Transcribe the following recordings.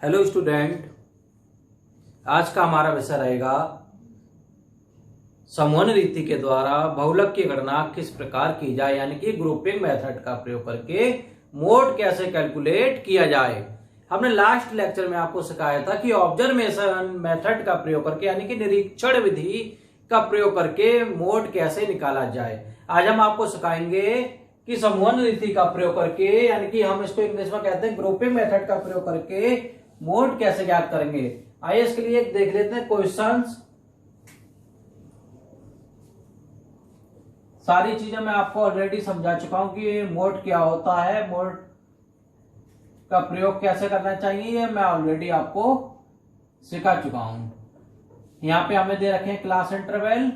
Hello student, आज का हमारा विषय रहेगा समूहन रीति के द्वारा बहुलक की गणना किस प्रकार की जाए, यानी कि ग्रुपिंग मेथड का प्रयोग करके मोड कैसे कैलकुलेट किया जाए। हमने लास्ट लेक्चर में आपको सिखाया था कि ऑब्जर्वेशन मेथड का प्रयोग करके, यानी कि निरीक्षण विधि का प्रयोग करके मोड कैसे निकाला जाए। आज हम आपको सिखाएंगे कि समूहन रीति का प्रयोग करके, यानी कि हम इसको इंग्लिश में कहते हैं ग्रुपिंग मेथड का प्रयोग करके मोड कैसे ज्ञात करेंगे। आइए इसके लिए देख लेते हैं क्वेश्चंस। सारी चीजें मैं आपको ऑलरेडी समझा चुका हूं कि मोड क्या होता है, मोड का प्रयोग कैसे करना चाहिए, मैं ऑलरेडी आपको सिखा चुका हूं। यहां पे हमें दे रखे हैं क्लास इंटरवल।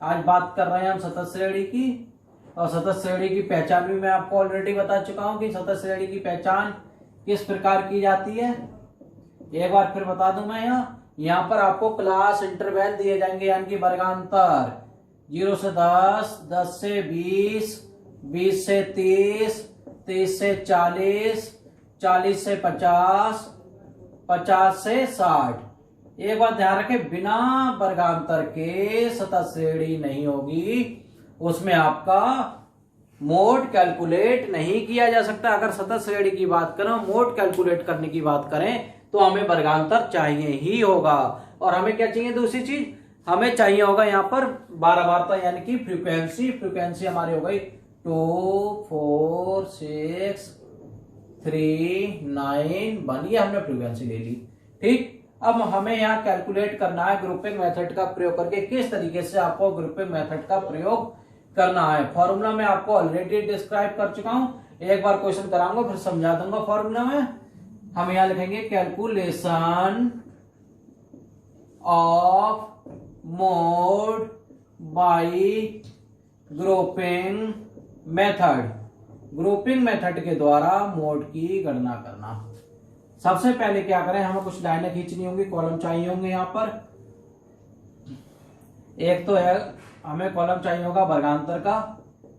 आज बात कर रहे हैं हम सतत श्रेणी की, और सतत श्रेणी की पहचान भी मैं आपको ऑलरेडी बता चुका हूं कि सतत श्रेणी की पहचान किस प्रकार की जाती है। एक बार फिर बता दूं मैं यहाँ पर आपको क्लास इंटरवल दिए जाएंगे, यानी कि वर्गांतर 0 से 10, 10 से 20, 20 से 30, 30 से 40, 40 से 50, 50 से 60। एक बात ध्यान रखें, बिना वर्गांतर के सतत श्रेणी नहीं होगी, उसमें आपका मोड कैलकुलेट नहीं किया जा सकता। अगर सतत श्रेणी की बात करें, मोड कैलकुलेट करने की बात करें, तो हमें वर्गांतर चाहिए ही होगा। और हमें क्या चाहिए, दूसरी चीज हमें चाहिए होगा यहाँ पर बारंबारता, यानी कि फ्रीक्वेंसी। फ्रीक्वेंसी हमारी हो गई 2, 4, 6, 3, 9, 1। ये हमने फ्रीक्वेंसी ले ली। ठीक, अब हमें यहाँ कैलकुलेट करना है ग्रुपिंग मेथड का प्रयोग करके किस तरीके से आपको ग्रुपिंग मेथड का प्रयोग करना है। फॉर्मूला में आपको ऑलरेडी डिस्क्राइब कर चुका हूं, एक बार क्वेश्चन कराऊंगा फिर समझा दूंगा। फॉर्मूला में हम यहां लिखेंगे calculation of mode bye grouping method. Grouping method के द्वारा मोड की गणना करना। सबसे पहले क्या करें, हमें कुछ लाइनें खींचनी होंगी, कॉलम चाहिए होंगे। यहां पर एक तो है, हमें कॉलम चाहिए होगा वर्गांतर का,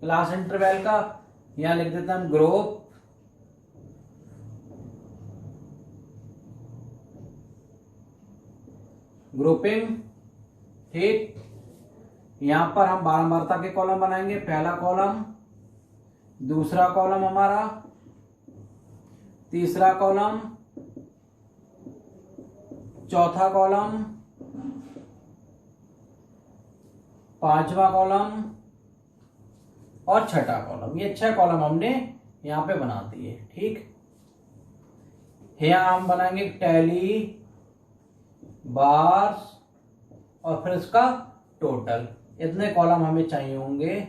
क्लास इंटरवल का। यहां लिख देते हैं हम ग्रुपिंग। ठीक, यहां पर हम बारंबारता के कॉलम बनाएंगे। पहला कॉलम, दूसरा कॉलम हमारा, तीसरा कॉलम, चौथा कॉलम, पांचवा कॉलम और छठा कॉलम। ये 6 कॉलम हमने यहां पे बना दिए। ठीक, यहां हम बनाएंगे टैली, बार्स और फिर इसका टोटल। इतने कॉलम हमें चाहिए होंगे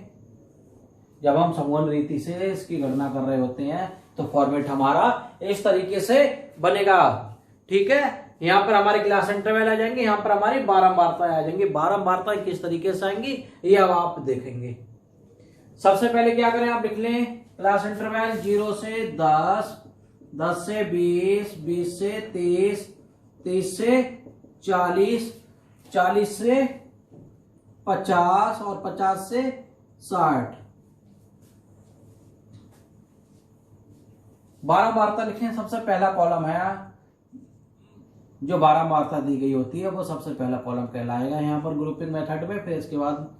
जब हम समूहन रीति से इसकी गणना कर रहे होते हैं, तो फॉर्मेट हमारा इस तरीके से बनेगा। ठीक है, यहाँ पर हमारे क्लास इंटरवल आ जाएंगे, यहाँ पर हमारी बारंबारता आ जाएंगी। बारंबारता किस तरीके से आएंगी ये अब आप देखेंगे। सबसे पहले क्या करें, आप लिख लें क्लास इंटरवल 0 से 10, 10 से 20, 20 से 30, 30 से 40, 40 से 50 और 50 से 60। बारंबारता लिखें। सबसे पहला कॉलम है जो बारंबारता दी गई होती है, वो सबसे पहला कॉलम कहलाएगा यहाँ पर ग्रुपिंग मेथड में। फिर इसके बाद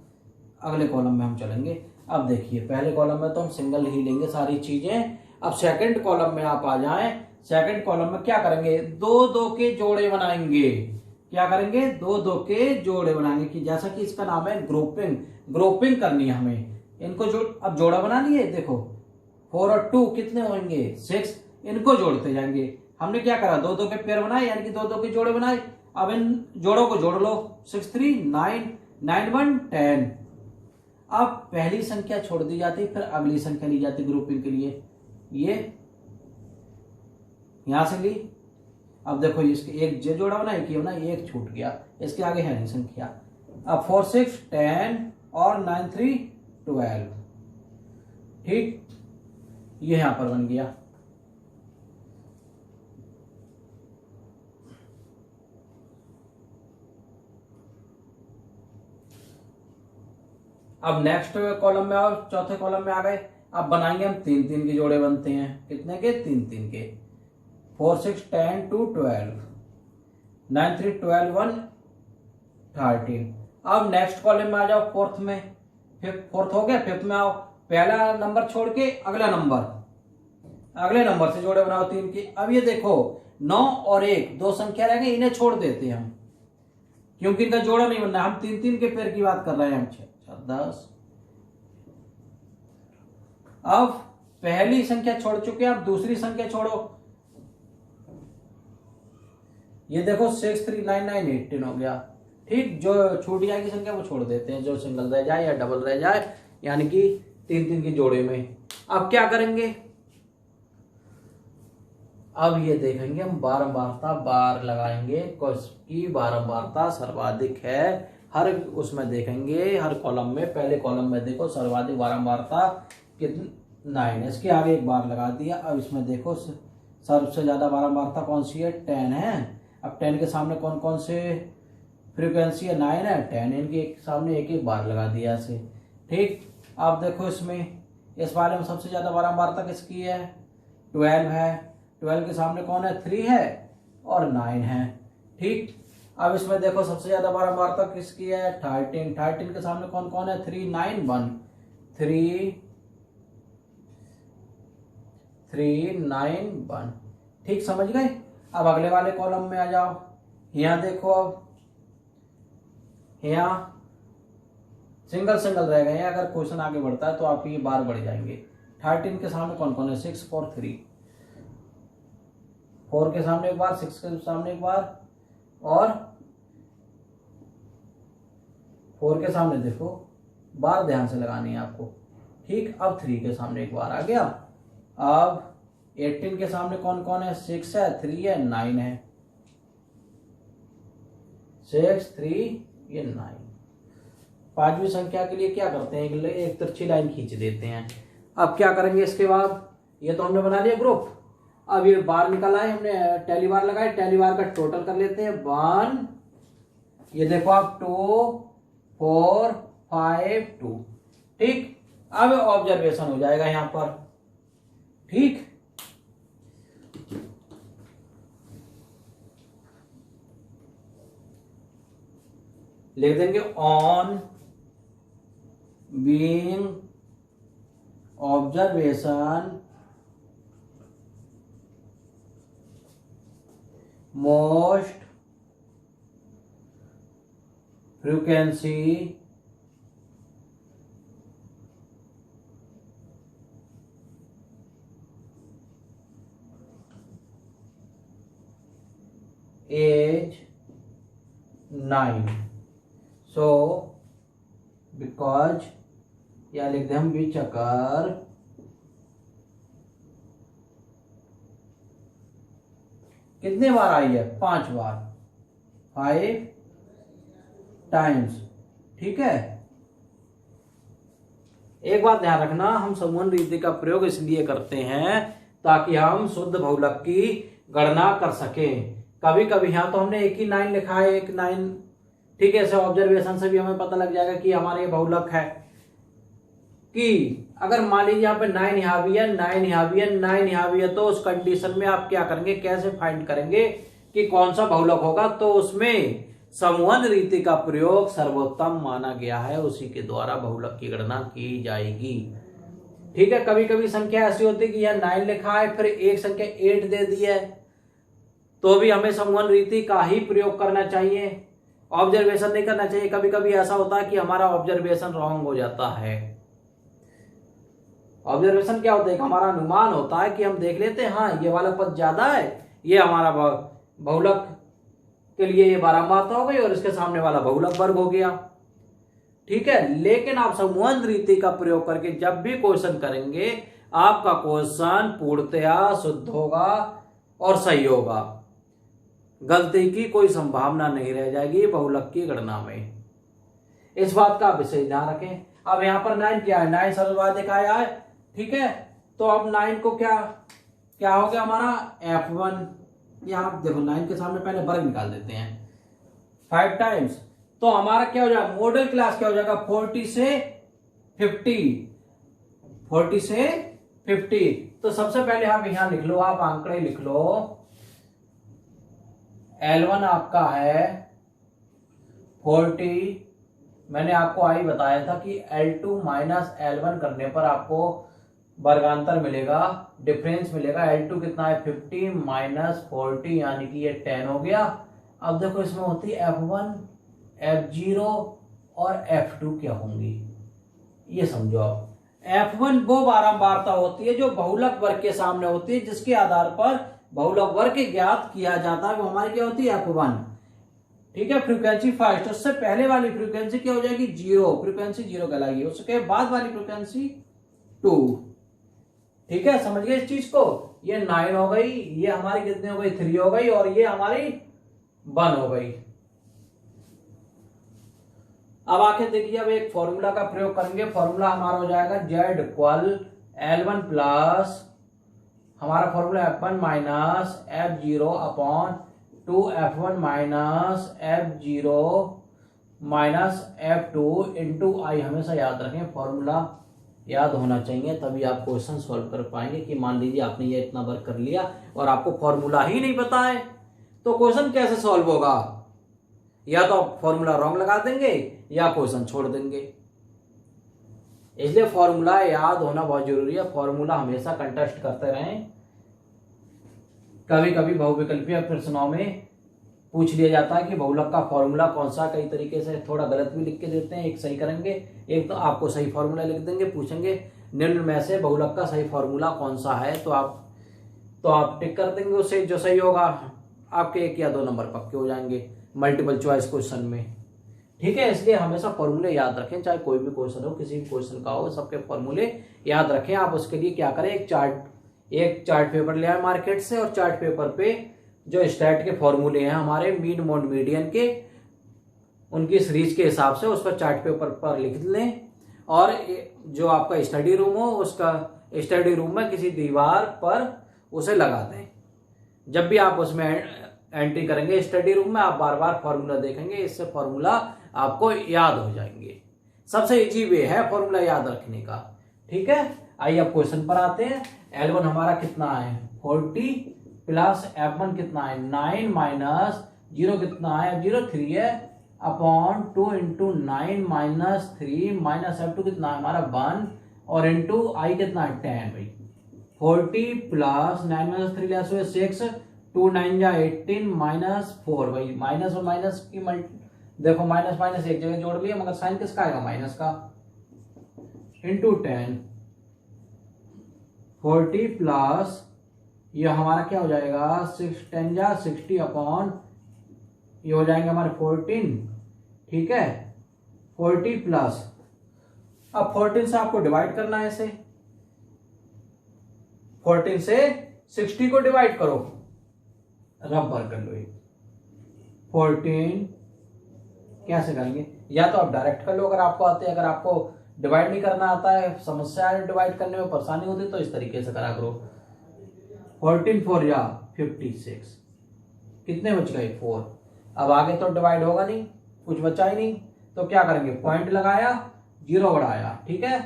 अगले कॉलम में हम चलेंगे। अब देखिए, पहले कॉलम में तो हम सिंगल ही लेंगे सारी चीजें। अब सेकंड कॉलम में आप आ जाएं। सेकंड कॉलम में क्या करेंगे, 2-2 के जोड़े बनाएंगे। क्या करेंगे, 2-2 के जोड़े बनाएंगे। कि जैसा कि इसका नाम है ग्रुपिंग, ग्रुपिंग करनी है हमें। इनको अब जोड़ा बना लिए, देखो 4 और 2 कितने होंगे, 6। इनको जोड़ते जाएंगे। हमने क्या करा, 2-2 के पेयर बनाए, यानी कि 2-2 के जोड़े बनाए। अब इन जोड़ों को जोड़ लो, 6 3 9, 9 1 10। अब पहली संख्या छोड़ दी जाती, फिर अगली संख्या ली जाती ग्रुपिंग के लिए। ये यहां से ली। अब देखो, इसके एक जोड़ा बना, एक ये बना, एक छूट गया, इसके आगे है नहीं संख्या। अब 4 6 10 और 9 3 12। ठीक, ये यहां पर बन गया। अब नेक्स्ट कॉलम में आओ, चौथे कॉलम में आ गए। अब बनाएंगे हम 3-3 के जोड़े बनते हैं। कितने के, 3-3 के। 4 6 10 2 12 9 3 12 1 13। अब नेक्स्ट कॉलम में आ जाओ, फोर्थ में। फोर्थ हो गया, फिफ्थ में आओ, पहला नंबर छोड़ के अगले नंबर से जोड़े बनाओ 3 की। अब ये देखो 9 और 1 दो संख्या रह गई, इन्हें छोड़ देते हैं हम, क्योंकि इनका जोड़ा नहीं बनना, हम 3 3 के पेड़ की बात कर रहे हैं हम। 6 10। अब पहली संख्या छोड़ चुके हैं, अब दूसरी संख्या छोड़ो। ये देखो 6 3 9 9 18 हो गया। ठीक, जो छूट जाएगी संख्या वो छोड़ देते हैं, जो सिंगल रह जाए या डबल रह जाए, यानी कि 3 3 की जोड़े में। अब क्या करेंगे, अब ये देखेंगे हम बारंबारता बार लगाएंगे, की बारंबारता सर्वाधिक है। हर उसमें देखेंगे, हर कॉलम में, पहले कॉलम में देखो सर्वाधिक बारंबारता कितनी, 9 है। इसके आगे एक बार लगा दिया। अब इसमें देखो सबसे ज्यादा बारंबारता कौन सी है, 10 है। अब 10 के सामने कौन कौन से फ्रीक्वेंसी है, 9 है, 10, इनके सामने एक एक बार लगा दिया ऐसे। ठीक, अब देखो इसमें, इस वाले में सबसे ज्यादा बारंबारता किसकी है, 12 है। 12 के सामने कौन है, 3 है और 9 है। ठीक, अब इसमें देखो सबसे ज्यादा बारंबारता किसकी है, 13। 13 के सामने कौन कौन है, 3 9 1 3 3 9 1। ठीक, समझ गए। अब अगले वाले कॉलम में आ जाओ। यहां देखो, अब यहाँ सिंगल रह गए हैं। अगर क्वेश्चन आगे बढ़ता है तो आप ये बार बढ़ जाएंगे। 13 के सामने कौन कौन है, 6 4 3। 4 के सामने एक बार, 6 के सामने एक बार, और 4 के सामने देखो बार ध्यान से लगानी है आपको। ठीक, अब 3 के सामने एक बार आ गया। अब 18 के सामने कौन कौन है, 6 है, 3 है, 9 है। 6 3 ये 9। पांचवी संख्या के लिए क्या करते हैं, एक तिरछी लाइन खींच देते हैं। अब क्या करेंगे इसके बाद, ये तो हमने बना लिया ग्रुप। अब ये बार निकल आए, हमने टैली बार लगाए, टैली बार का टोटल कर लेते हैं 1। ये देखो आप 2 4 5 2। ठीक, अब ऑब्जर्वेशन हो जाएगा यहां पर। ठीक, लिख देंगे on being observation most frequency is 9। So because, या लिख दें हम बीच अकर कितने बार आई है, 5 बार, 5 टाइम्स। ठीक है, एक बात ध्यान रखना, हम समूहन रीति का प्रयोग इसलिए करते हैं ताकि हम शुद्ध बहुलक की गणना कर सकें। कभी कभी यहाँ तो हमने एक ही 9 लिखा है, एक 9। ठीक है, ऐसे ऑब्जर्वेशन से भी हमें पता लग जाएगा कि हमारे ये बहुलक है। कि अगर मान लीजिए यहाँ पे 9 यहाँ भी है, 9 यहाँ भी है, 9 यहाँ भी है, तो उस कंडीशन में आप क्या करेंगे, कैसे फाइंड करेंगे कि कौन सा बहुलक होगा। तो उसमें समूहन रीति का प्रयोग सर्वोत्तम माना गया है, उसी के द्वारा बहुलक की गणना की जाएगी। ठीक है, कभी कभी संख्या ऐसी होती है कि यहाँ 9 लिखा है, फिर एक संख्या 8 दे दी है, तो भी हमें समूहन रीति का ही प्रयोग करना चाहिए, ऑब्जर्वेशन नहीं करना चाहिए। कभी कभी ऐसा होता है कि हमारा ऑब्जर्वेशन रॉन्ग हो जाता है। ऑब्जर्वेशन क्या होता है, हमारा अनुमान होता है कि हम देख लेते हैं, हाँ ये वाला पद ज्यादा है, ये हमारा बहुलक के लिए ये बारंबारता हो गई और इसके सामने वाला बहुलक वर्ग हो गया। ठीक है, लेकिन आप समूहन रीति का प्रयोग करके जब भी क्वेश्चन करेंगे, आपका क्वेश्चन पूर्णतया शुद्ध होगा और सही होगा, गलती की कोई संभावना नहीं रह जाएगी बहुलक की गणना में। इस बात का विशेष ध्यान रखें। अब यहां पर 9 क्या है, 9 सर्वाधिक आया है। ठीक है, तो अब 9 को क्या हो गया हमारा F1। यहां देखो 9 के सामने पहले वर्ग निकाल देते हैं, 5 टाइम्स, तो हमारा क्या हो जाएगा, मॉडल क्लास क्या हो जाएगा, 40 से 50। 40 से 50। तो सबसे पहले आप यहां लिख लो, आप आंकड़े लिख लो L1 आपका है 40, मैंने आपको आई बताया था कि L2 माइनस L1 करने पर आपको वर्गांतर मिलेगा, डिफरेंस मिलेगा। L2 कितना है 50 माइनस 40 यानी कि ये 10 हो गया। अब देखो इसमें होती है F1, F0 और F2 क्या होंगी ये समझो आप। F1 वो बारंबारता होती है जो बहुलक वर्ग के सामने होती है, जिसके आधार पर बहुलक वर्ग ज्ञात किया जाता है, वो हमारी क्या होती है F1। ठीक है, फ्रीक्वेंसी फर्स्ट, उससे पहले वाली फ्रीक्वेंसी क्या हो जाएगी 0, फ्रीक्वेंसी 0 कहलाएगी। उसके बाद वाली फ्रीक्वेंसी 2। ठीक है, समझ गए इस चीज को। ये 9 हो गई, ये हमारी कितनी हो गई 3 हो गई, और ये हमारी 1 हो गई। अब आके देखिए, अब एक फॉर्मूला का प्रयोग करेंगे। फॉर्मूला हमारा हो जाएगा Z इक्वल L1 प्लस हमारा formula F1 minus F0 upon 2 F1 minus F0 minus F2 into I. हमेशा याद रखें, फॉर्मूला याद होना चाहिए, तभी आप क्वेश्चन सॉल्व कर पाएंगे। कि मान लीजिए आपने ये इतना वर्क कर लिया और आपको फॉर्मूला ही नहीं पता है, तो क्वेश्चन कैसे सॉल्व होगा? या तो आप फॉर्मूला रॉन्ग लगा देंगे या क्वेश्चन छोड़ देंगे। इसलिए फॉर्मूला याद होना बहुत जरूरी है। फॉर्मूला हमेशा कंटेस्ट करते रहें। कभी कभी बहुविकल्पीय प्रश्नों में पूछ लिया जाता है कि बहुलक का फॉर्मूला कौन सा। कई तरीके से थोड़ा गलत भी लिख के देते हैं, एक सही करेंगे, एक तो आपको सही फॉर्मूला लिख देंगे, पूछेंगे निम्न में से बहुलक का सही फॉर्मूला कौन सा है, तो आप टिक कर देंगे उससे, जो सही होगा आपके 1 या 2 नंबर पक्के हो जाएंगे मल्टीपल चॉइस क्वेश्चन में। ठीक है, इसलिए हमेशा फॉर्मूले याद रखें, चाहे कोई भी क्वेश्चन हो, किसी भी क्वेश्चन का हो, सबके फॉर्मूले याद रखें। आप उसके लिए क्या करें, एक चार्ट पेपर ले आए मार्केट से, और चार्ट पेपर पे जो स्टैट के फॉर्मूले हैं हमारे मीन मोड मीडियन के, उनकी सीरीज के हिसाब से उस पर चार्ट पेपर पर लिख लें। और जो आपका स्टडी रूम हो, उसका स्टडी रूम में किसी दीवार पर उसे लगा दें। जब भी आप उसमें एंट्री करेंगे स्टडी रूम में, आप बार बार फॉर्मूला देखेंगे, इससे फॉर्मूला आपको याद हो जाएंगे। सबसे इजी वे है फॉर्मूला याद रखने का। ठीक है, आइए अब क्वेश्चन पर आते हैं। L1 हमारा कितना है 40 प्लस F1 कितना है 9 माइनस 0 कितना है F0 3 है upon 2 into 9 minus 3 minus F2 कितना है हमारा 1 और इंटू आई कितना है 10 भाई। 40 प्लस 9 माइनस 3 लेस हुए 6, 2 9 जा 18 माइनस 4 भाई। माइनस और माइनस की देखो माइनस माइनस एक जगह जोड़ लिया, मगर साइन किसका आएगा माइनस का, इंटू 10। 40 प्लस ये हमारा क्या हो जाएगा 6 10 जा 60 अपॉन ये हो जाएंगे हमारे 14। ठीक है, 40 प्लस अब 14 से आपको डिवाइड करना है इसे, 14 से 60 को डिवाइड करो, रबर कर लो। 14 कैसे करेंगे, या तो आप डायरेक्ट कर लो अगर आपको आते हैं, अगर आपको डिवाइड नहीं करना आता है, समस्या है डिवाइड करने में परेशानी होती है, तो इस तरीके से करा करो। 14 4 या 56, कितने बच गए 4। अब आगे तो डिवाइड होगा नहीं, कुछ बचा ही नहीं, तो क्या करेंगे पॉइंट लगाया 0 बढ़ाया। ठीक है,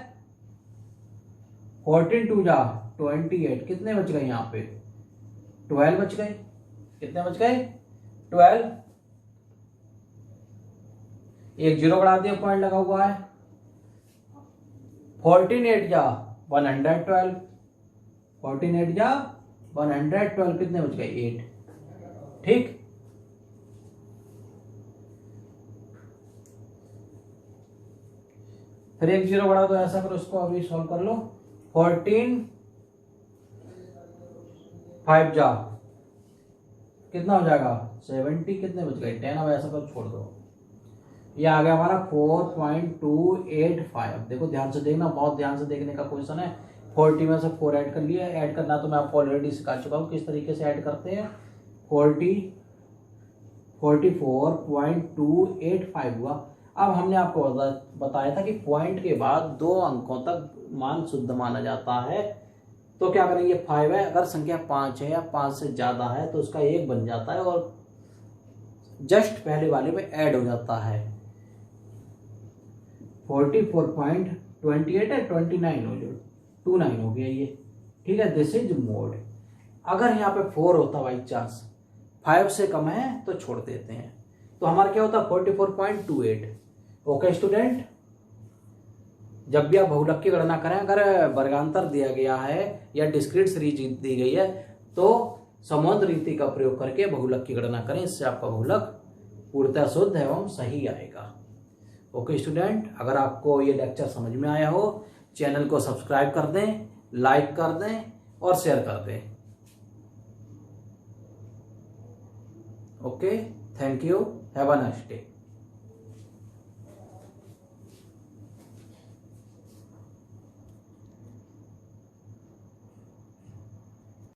14 2 जा 28, कितने बच गए यहाँ पे 12 बच गए। कितने बच गए 12, एक 0 बढ़ा दिया, पॉइंट लगा हुआ है। 14 8 जा 112, 14 8 जा 112, कितने बच गए 8। ठीक, फिर एक 0 बढ़ा तो ऐसा करो, उसको अभी सॉल्व कर लो। 14 5 जा कितना हो जाएगा 70, कितने बच गए 10। अब ऐसा कर छोड़ दो, ये आ गया हमारा 4.285। देखो ध्यान से देखना, बहुत ध्यान से देखने का क्वेश्चन है। 40 में से 4 ऐड कर लिया, ऐड करना तो मैं आपको ऑलरेडी सिखा चुका हूँ किस तरीके से ऐड करते हैं। 44.285 हुआ। अब हमने आपको बताया था कि पॉइंट के बाद 2 अंकों तक मान शुद्ध माना जाता है, तो क्या करेंगे 5 है, अगर संख्या 5 है या 5 से ज्यादा है तो उसका 1 बन जाता है और जस्ट पहले वाले में ऐड हो जाता है। 44.28 है 29 हो जो 29 हो गया ये। ठीक है, दिस इज मोड। अगर यहाँ पे 4 होता बाई चांस 5 से कम है तो छोड़ देते हैं। तो हमारा क्या होता है 44.28। ओके स्टूडेंट, जब भी आप बहुलक की गणना करें, अगर वर्गांतर दिया गया है या डिस्क्रीट सीरीज दी गई है तो संबंध रीति का प्रयोग करके बहुलक की गणना करें, इससे आपका बहुलक पूर्णतः शुद्ध एवं सही आएगा। ओके स्टूडेंट, अगर आपको ये लेक्चर समझ में आया हो, चैनल को सब्सक्राइब कर दें, लाइक कर दें और शेयर कर दें। Okay, thank you, have a nice day.